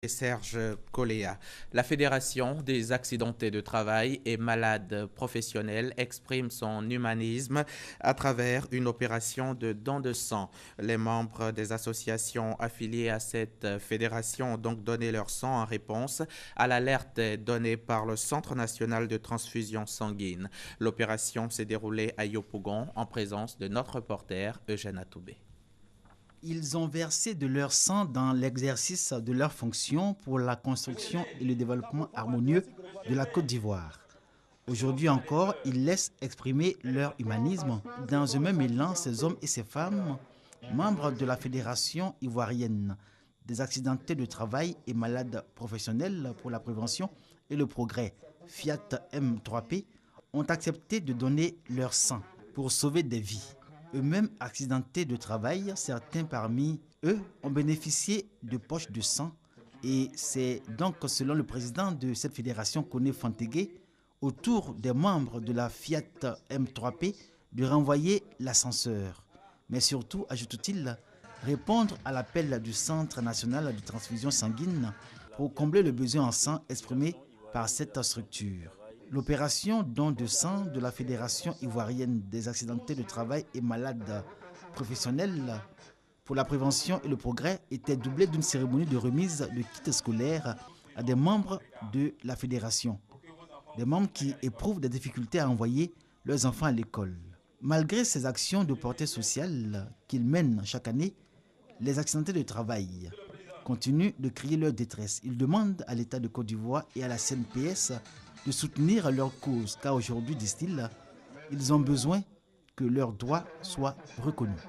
Serge Coléa. La Fédération des accidentés de travail et malades professionnels exprime son humanisme à travers une opération de don de sang. Les membres des associations affiliées à cette fédération ont donc donné leur sang en réponse à l'alerte donnée par le Centre national de transfusion sanguine. L'opération s'est déroulée à Yopougon en présence de notre reporter Eugène Atoubé. Ils ont versé de leur sang dans l'exercice de leurs fonctions pour la construction et le développement harmonieux de la Côte d'Ivoire. Aujourd'hui encore, ils laissent exprimer leur humanisme. Dans un même élan, ces hommes et ces femmes, membres de la Fédération ivoirienne des accidentés de travail et malades professionnels pour la prévention et le progrès, Fiat M3P, ont accepté de donner leur sang pour sauver des vies. Eux-mêmes accidentés de travail, certains parmi eux ont bénéficié de poches de sang et c'est donc selon le président de cette fédération, Koné Fantegué, au tour des membres de la Fiat M3P de renvoyer l'ascenseur. Mais surtout, ajoute-t-il, répondre à l'appel du Centre national de transfusion sanguine pour combler le besoin en sang exprimé par cette structure. L'opération don de sang de la Fédération ivoirienne des accidentés de travail et malades professionnels pour la prévention et le progrès était doublée d'une cérémonie de remise de kits scolaires à des membres de la fédération. Des membres qui éprouvent des difficultés à envoyer leurs enfants à l'école. Malgré ces actions de portée sociale qu'ils mènent chaque année, les accidentés de travail continuent de crier leur détresse. Ils demandent à l'État de Côte d'Ivoire et à la CNPS de soutenir leur cause, car aujourd'hui, disent-ils, ils ont besoin que leurs droits soient reconnus.